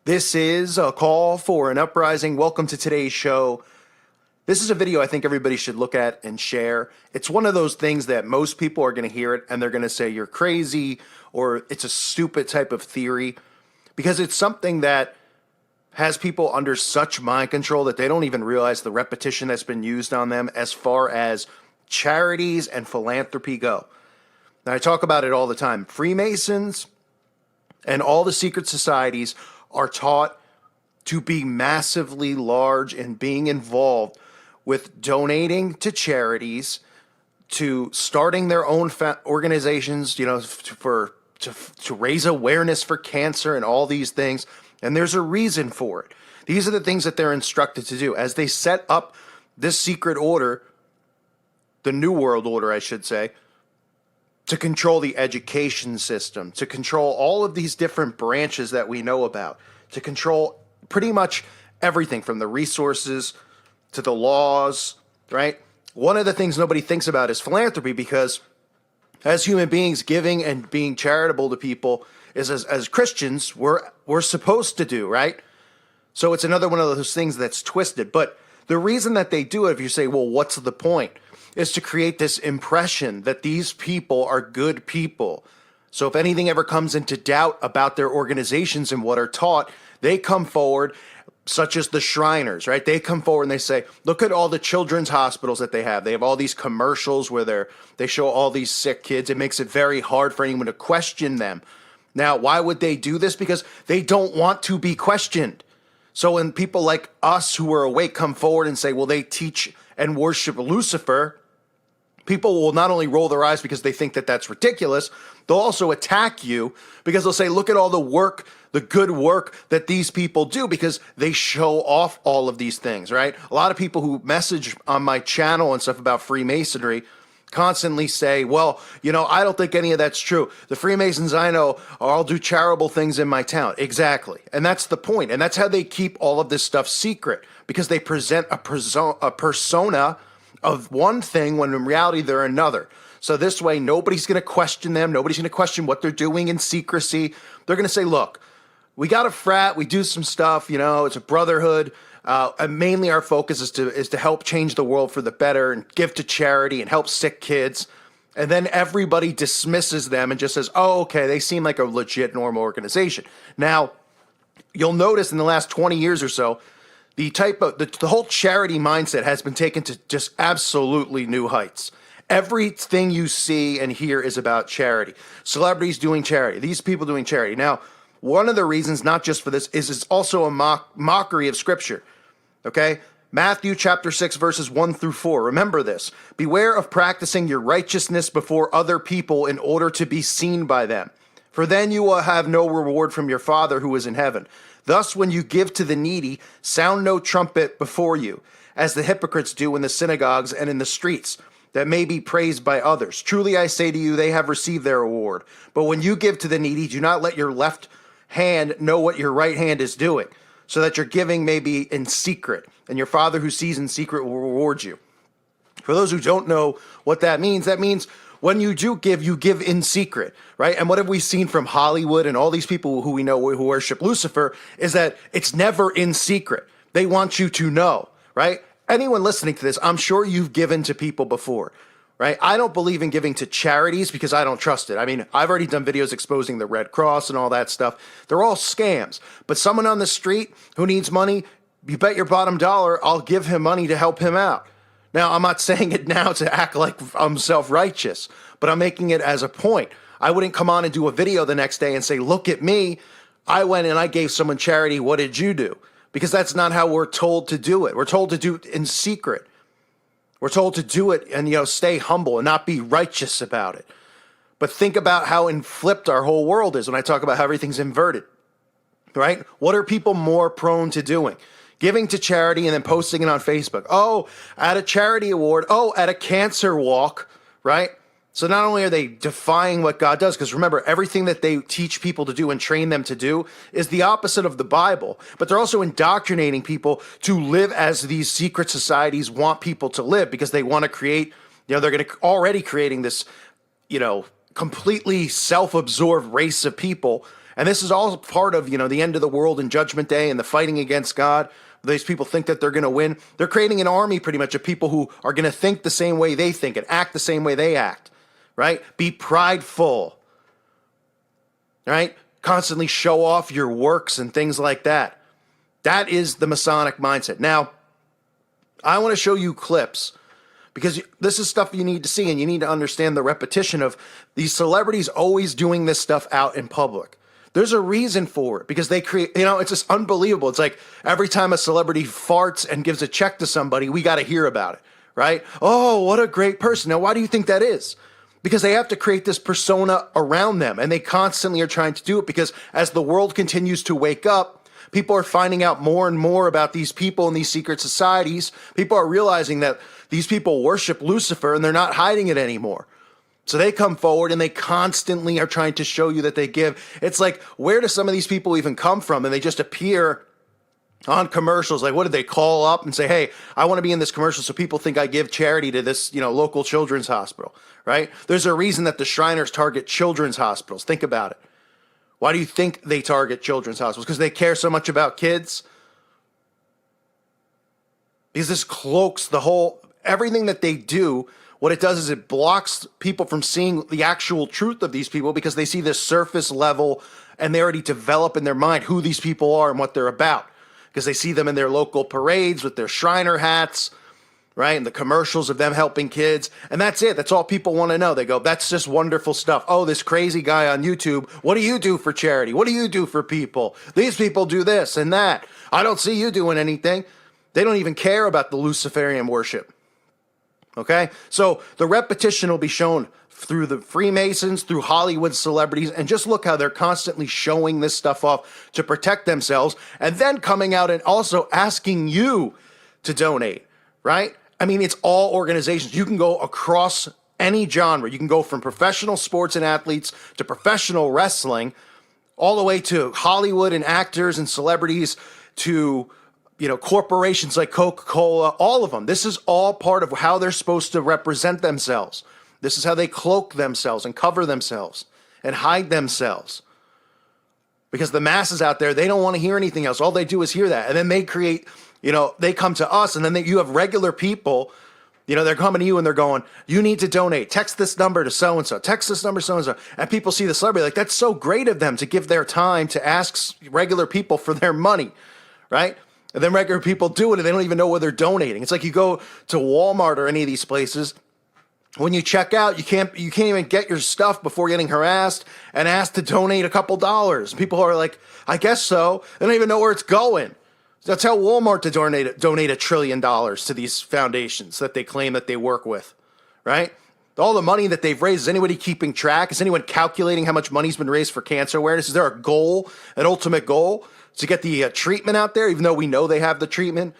This is a call for an uprising. Welcome to today's show. This is a video I think everybody should look at and share. It's one of those things that most people are going to hear it and they're going to say you're crazy or it's a stupid type of theory because it's something that has people under such mind control that they don't even realize the repetition that's been used on them as far as charities and philanthropy go. Now, I talk about it all the time. Freemasons and all the secret societies are taught to be massively large in being involved with donating to charities, to starting their own organizations, to raise awareness for cancer and all these things. And there's a reason for it. These are the things that they're instructed to do as they set up this secret order, the New World Order, I should say, to control the education system, to control all of these different branches that we know about, to control pretty much everything from the resources to the laws, right? One of the things nobody thinks about is philanthropy, because as human beings, giving and being charitable to people is, as Christians, we're supposed to do, right? So it's another one of those things that's twisted. But the reason that they do it, if you say, well, what's the point? Is to create this impression that these people are good people. So if anything ever comes into doubt about their organizations and what are taught, they come forward, such as the Shriners, right? They come forward and they say, look at all the children's hospitals that they have. They have all these commercials where they show all these sick kids. It makes it very hard for anyone to question them. Now, why would they do this? Because they don't want to be questioned. So when people like us who are awake come forward and say, well, they teach and worship Lucifer, people will not only roll their eyes because they think that that's ridiculous, they'll also attack you because they'll say, look at all the work, the good work that these people do, because they show off all of these things, right? A lot of people who message on my channel and stuff about Freemasonry constantly say, well, I don't think any of that's true. The Freemasons I know all do charitable things in my town. Exactly. And that's the point. And that's how they keep all of this stuff secret, because they present a persona of one thing when in reality they're another. So this way, nobody's going to question them. Nobody's going to question what they're doing in secrecy. They're going to say, look, we got a frat. We do some stuff. It's a brotherhood. And mainly our focus is to help change the world for the better and give to charity and help sick kids. And then everybody dismisses them and just says, oh, okay, they seem like a legit normal organization. Now, you'll notice in the last 20 years or so, the whole charity mindset has been taken to just absolutely new heights. Everything you see and hear is about charity. Celebrities doing charity. These people doing charity. Now, one of the reasons, not just for this, is it's also a mockery of Scripture. Okay? Matthew chapter 6, verses 1 through 4. Remember this. Beware of practicing your righteousness before other people in order to be seen by them. For then you will have no reward from your Father who is in heaven. Thus, when you give to the needy, sound no trumpet before you, as the hypocrites do in the synagogues and in the streets, that may be praised by others. Truly I say to you, they have received their reward. But when you give to the needy, do not let your left hand know what your right hand is doing, so that your giving may be in secret, and your Father who sees in secret will reward you. For those who don't know what that means when you do give, you give in secret, right? And what have we seen from Hollywood and all these people who we know who worship Lucifer is that it's never in secret. They want you to know, right? Anyone listening to this, I'm sure you've given to people before, right? I don't believe in giving to charities because I don't trust it. I mean, I've already done videos exposing the Red Cross and all that stuff. They're all scams. But someone on the street who needs money, you bet your bottom dollar I'll give him money to help him out. Now, I'm not saying it now to act like I'm self-righteous, but I'm making it as a point. I wouldn't come on and do a video the next day and say, look at me. I went and I gave someone charity. What did you do? Because that's not how we're told to do it. We're told to do it in secret. We're told to do it and, stay humble and not be righteous about it. But think about how flipped our whole world is when I talk about how everything's inverted, right? What are people more prone to doing? Giving to charity and then posting it on Facebook. Oh, at a charity award. Oh, at a cancer walk, right? So not only are they defying what God does, because remember, everything that they teach people to do and train them to do is the opposite of the Bible, but they're also indoctrinating people to live as these secret societies want people to live, because they want to create, they're going to already creating this, completely self-absorbed race of people And this is all part of, the end of the world and Judgment Day and the fighting against God. These people think that they're going to win. They're creating an army pretty much of people who are going to think the same way they think and act the same way they act, right? Be prideful, right? Constantly show off your works and things like that. That is the Masonic mindset. Now, I want to show you clips because this is stuff you need to see, and you need to understand the repetition of these celebrities always doing this stuff out in public. There's a reason for it because they create, it's just unbelievable. It's like every time a celebrity farts and gives a check to somebody, we got to hear about it, right? Oh, what a great person. Now, why do you think that is? Because they have to create this persona around them, and they constantly are trying to do it because as the world continues to wake up, people are finding out more and more about these people in these secret societies. People are realizing that these people worship Lucifer and they're not hiding it anymore. So they come forward and they constantly are trying to show you that they give. It's like, where do some of these people even come from? And they just appear on commercials. Like, what did they call up and say, hey, I want to be in this commercial so people think I give charity to this, local children's hospital, right? There's a reason that the Shriners target children's hospitals. Think about it. Why do you think they target children's hospitals? Because they care so much about kids? Because this cloaks everything that they do. What it does is it blocks people from seeing the actual truth of these people because they see this surface level and they already develop in their mind who these people are and what they're about. Because they see them in their local parades with their Shriner hats, right? And the commercials of them helping kids. And that's it. That's all people want to know. They go, that's just wonderful stuff. Oh, this crazy guy on YouTube. What do you do for charity? What do you do for people? These people do this and that. I don't see you doing anything. They don't even care about the Luciferian worship. Okay? So the repetition will be shown through the Freemasons, through Hollywood celebrities, and just look how they're constantly showing this stuff off to protect themselves and then coming out and also asking you to donate, right? I mean, it's all organizations. You can go across any genre. You can go from professional sports and athletes to professional wrestling, all the way to Hollywood and actors and celebrities to corporations like Coca-Cola, all of them. This is all part of how they're supposed to represent themselves. This is how they cloak themselves and cover themselves and hide themselves. Because the masses out there, they don't want to hear anything else. All they do is hear that. And then they create, they come to us, and then you have regular people, they're coming to you and they're going, you need to donate. Text this number to so-and-so. Text this number so-and-so. And people see the celebrity like, that's so great of them to give their time to ask regular people for their money, right? And then regular people do it and they don't even know where they're donating. It's like you go to Walmart or any of these places. When you check out, you can't even get your stuff before getting harassed and asked to donate a couple dollars. People are like, I guess so. They don't even know where it's going. So tell Walmart to donate $1 trillion to these foundations that they claim that they work with, right? All the money that they've raised, is anybody keeping track? Is anyone calculating how much money's been raised for cancer awareness? Is there a goal, an ultimate goal? To get the treatment out there, even though we know they have the treatment.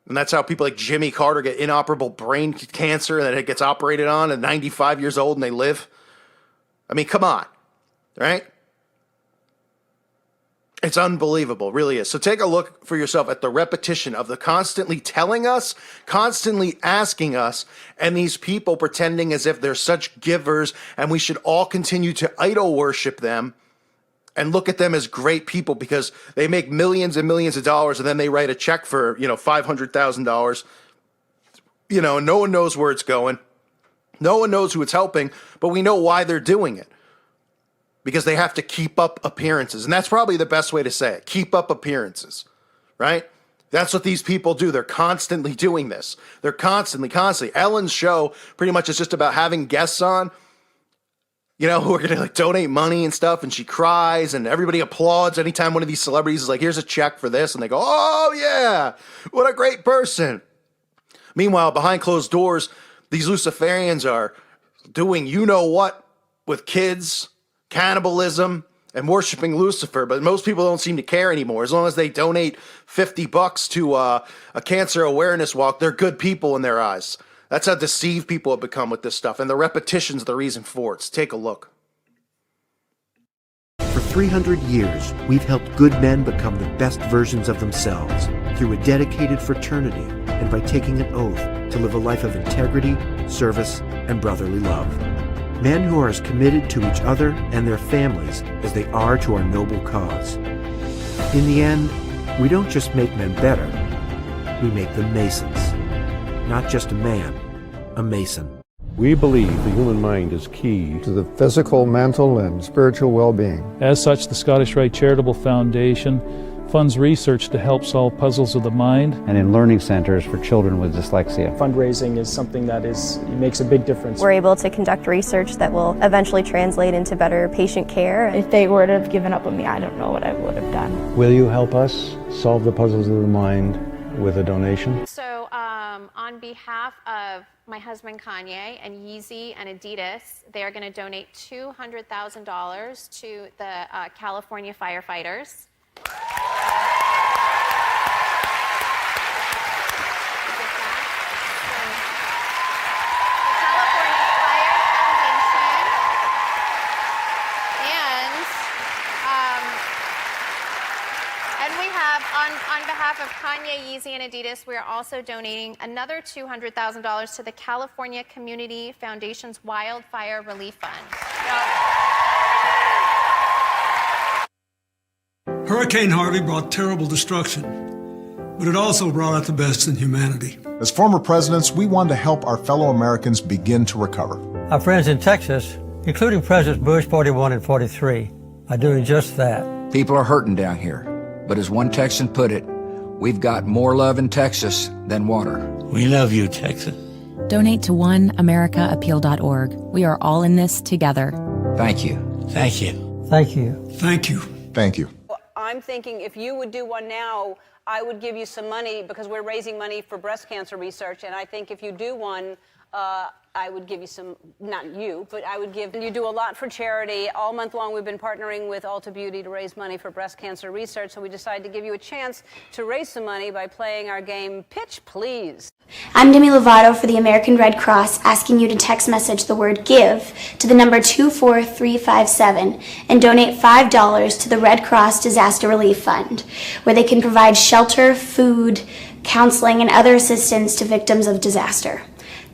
And that's how people like Jimmy Carter get inoperable brain cancer and then it gets operated on at 95 years old and they live. I mean, come on, right? It's unbelievable, really is. So take a look for yourself at the repetition of the constantly telling us, constantly asking us, and these people pretending as if they're such givers and we should all continue to idol worship them and look at them as great people because they make millions and millions of dollars and then they write a check for, $500,000. And no one knows where it's going. No one knows who it's helping, but we know why they're doing it. Because they have to keep up appearances. And that's probably the best way to say it. Keep up appearances, right? That's what these people do. They're constantly doing this. They're constantly. Ellen's show pretty much is just about having guests on, who are going to donate money and stuff, and she cries, and everybody applauds anytime one of these celebrities is like, here's a check for this, and they go, oh yeah, what a great person. Meanwhile, behind closed doors, these Luciferians are doing you-know-what with kids, cannibalism, and worshiping Lucifer, but most people don't seem to care anymore. As long as they donate $50 to a cancer awareness walk, they're good people in their eyes. That's how deceived people have become with this stuff, and the repetition's the reason for it. So take a look. For 300 years, we've helped good men become the best versions of themselves through a dedicated fraternity and by taking an oath to live a life of integrity, service, and brotherly love. Men who are as committed to each other and their families as they are to our noble cause. In the end, we don't just make men better, we make them Masons. Not just a man, a Mason. We believe the human mind is key to the physical, mental, and spiritual well-being. As such, the Scottish Rite Charitable Foundation funds research to help solve puzzles of the mind. And in learning centers for children with dyslexia. Fundraising is something that makes a big difference. We're able to conduct research that will eventually translate into better patient care. If they would have given up on me, I don't know what I would have done. Will you help us solve the puzzles of the mind with a donation? So on behalf of my husband Kanye and Yeezy and Adidas, they are going to donate $200,000 to the California firefighters. And we have, on behalf of Kanye, Yeezy, and Adidas, we are also donating another $200,000 to the California Community Foundation's Wildfire Relief Fund. Hurricane Harvey brought terrible destruction, but it also brought out the best in humanity. As former presidents, we wanted to help our fellow Americans begin to recover. Our friends in Texas, including Presidents Bush 41 and 43, are doing just that. People are hurting down here. But as one Texan put it, we've got more love in Texas than water. We love you, Texas. Donate to oneamericaappeal.org. We are all in this together. Thank you. Thank you. Thank you. Thank you. Thank you. I'm thinking if you would do one now, I would give you some money because we're raising money for breast cancer research. And I think if you do one, I would give you some, not you, but I would give, you do a lot for charity. All month long we've been partnering with Ulta Beauty to raise money for breast cancer research, so we decided to give you a chance to raise some money by playing our game Pitch Please. I'm Demi Lovato for the American Red Cross, asking you to text message the word GIVE to the number 24357 and donate $5 to the Red Cross Disaster Relief Fund, where they can provide shelter, food, counseling, and other assistance to victims of disaster.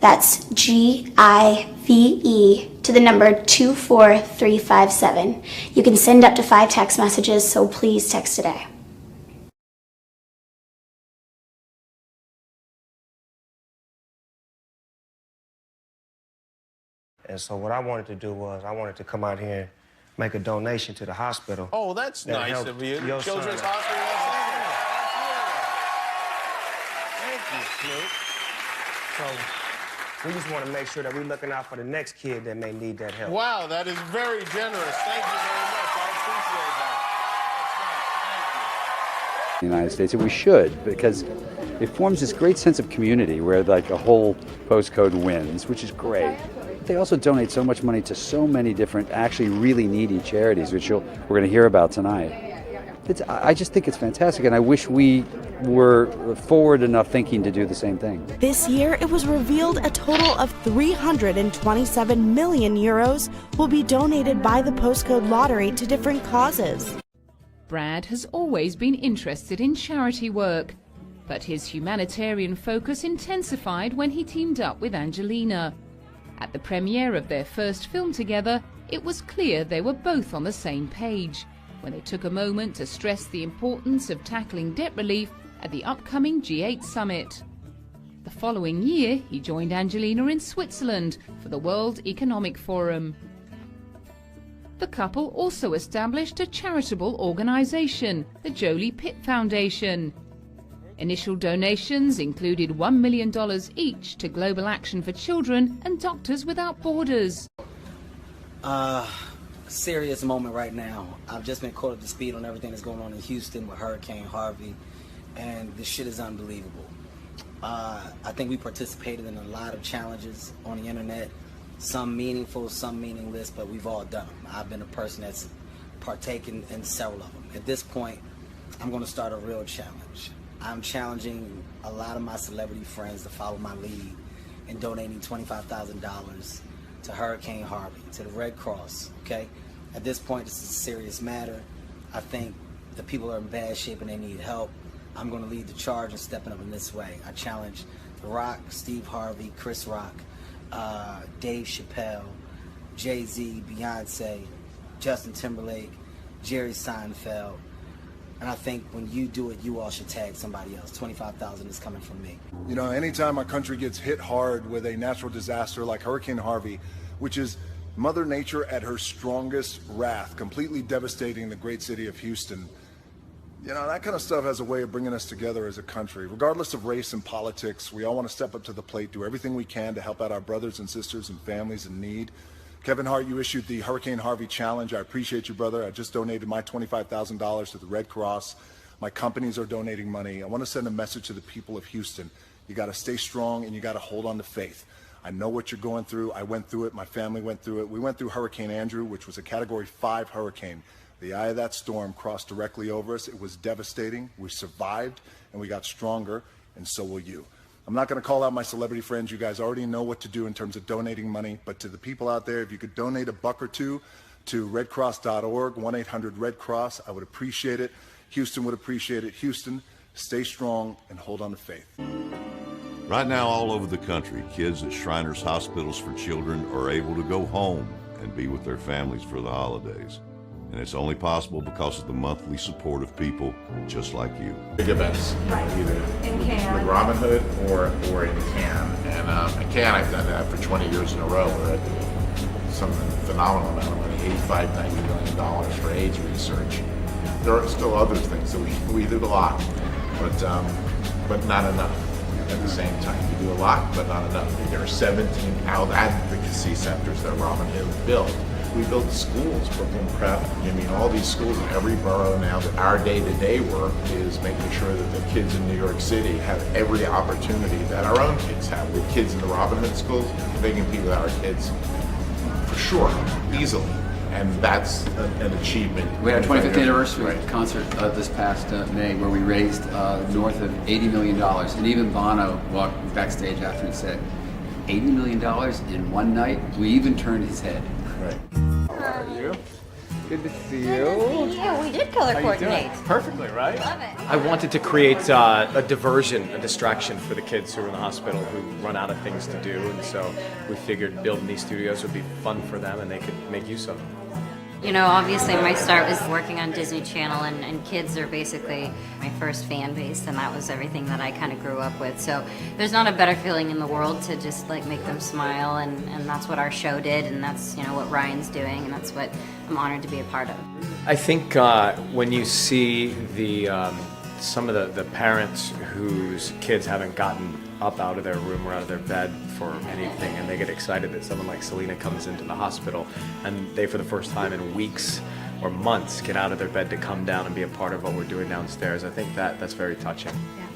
That's GIVE to the number 24357. You can send up to 5 text messages, so please text today. And so what I wanted to do was I wanted to come out here and make a donation to the hospital. Oh, that's nice of you. Children's Hospital. Thank you, Snoop. So we just want to make sure that we're looking out for the next kid that may need that help. Wow, that is very generous. Thank you very much. I appreciate that. The United States, and we should, because it forms this great sense of community where like a whole postcode wins, which is great. They also donate so much money to so many different, actually really needy charities, which we're going to hear about tonight. I just think it's fantastic, and I wish we were forward enough thinking to do the same thing. This year, it was revealed a total of 327 million euros will be donated by the postcode lottery to different causes. Brad has always been interested in charity work, but his humanitarian focus intensified when he teamed up with Angelina. At the premiere of their first film together, it was clear they were both on the same page when they took a moment to stress the importance of tackling debt relief at the upcoming G8 summit. The following year, he joined Angelina in Switzerland for the World Economic Forum. The couple also established a charitable organization, the Jolie Pitt Foundation. Initial donations included $1 million each to Global Action for Children and Doctors Without Borders. Serious moment right now. I've just been caught up to speed on everything that's going on in Houston with Hurricane Harvey, and this shit is unbelievable. I think we participated in a lot of challenges on the internet, some meaningful, some meaningless, but we've all done them. I've been a person that's partaken in several of them. At this point, I'm going to start a real challenge. I'm challenging a lot of my celebrity friends to follow my lead in donating $25,000 to Hurricane Harvey, to the Red Cross, okay? At this point, this is a serious matter. I think the people are in bad shape and they need help. I'm going to lead the charge and stepping up in this way. I challenge The Rock, Steve Harvey, Chris Rock, Dave Chappelle, Jay-Z, Beyonce, Justin Timberlake, Jerry Seinfeld. And I think when you do it, you all should tag somebody else. $25,000 is coming from me. You know, anytime our country gets hit hard with a natural disaster like Hurricane Harvey, which is Mother Nature at her strongest wrath, completely devastating the great city of Houston, you know, that kind of stuff has a way of bringing us together as a country. Regardless of race and politics, we all want to step up to the plate, do everything we can to help out our brothers and sisters and families in need. Kevin Hart, you issued the Hurricane Harvey Challenge. I appreciate you, brother. I just donated my $25,000 to the Red Cross. My companies are donating money. I want to send a message to the people of Houston. You got to stay strong and you got to hold on to faith. I know what you're going through. I went through it. My family went through it. We went through Hurricane Andrew, which was a Category 5 hurricane. The eye of that storm crossed directly over us. It was devastating. We survived and we got stronger, and so will you. I'm not going to call out my celebrity friends. You guys already know what to do in terms of donating money. But to the people out there, if you could donate $1 or $2 to redcross.org, 1-800-RED-CROSS, I would appreciate it. Houston would appreciate it. Houston, stay strong and hold on to faith. Right now, all over the country, kids at Shriners Hospitals for Children are able to go home and be with their families for the holidays. And it's only possible because of the monthly support of people just like you. Big events, either with Robin Hood or in Cannes. And in Cannes, I've done that for 20 years in a row. We're at some phenomenal amount of money, $85–90 million for AIDS research. There are still other things that we do a lot, but not enough. At the same time, we do a lot, but not enough. There are 17 advocacy centers that Robin Hood built. We build schools, Brooklyn Prep, I mean, all these schools in every borough now. That our day-to-day work is making sure that the kids in New York City have every opportunity that our own kids have. With kids in the Robin Hood schools, they compete with our kids for sure, easily. And that's an achievement. We had our 25th anniversary concert this past May where we raised north of $80 million. And even Bono walked backstage after and said, $80 million in one night? We even turned his head. Right. How are you? Good to see you. Good to see you. We did color coordinate. Perfectly, right? Love it. I wanted to create a diversion, a distraction for the kids who are in the hospital who run out of things to do, and so we figured building these studios would be fun for them and they could make use of them. You know, obviously my start was working on Disney Channel, and kids are basically my first fan base, and that was everything that I kind of grew up with. So there's not a better feeling in the world to just like make them smile, and that's what our show did, and that's, you know, what Ryan's doing, and that's what I'm honored to be a part of. I think when you see the some of the parents whose kids haven't gotten up out of their room or out of their bed for anything, and they get excited that someone like Selena comes into the hospital and they, for the first time in weeks or months, get out of their bed to come down and be a part of what we're doing downstairs. I think that's very touching. Yeah.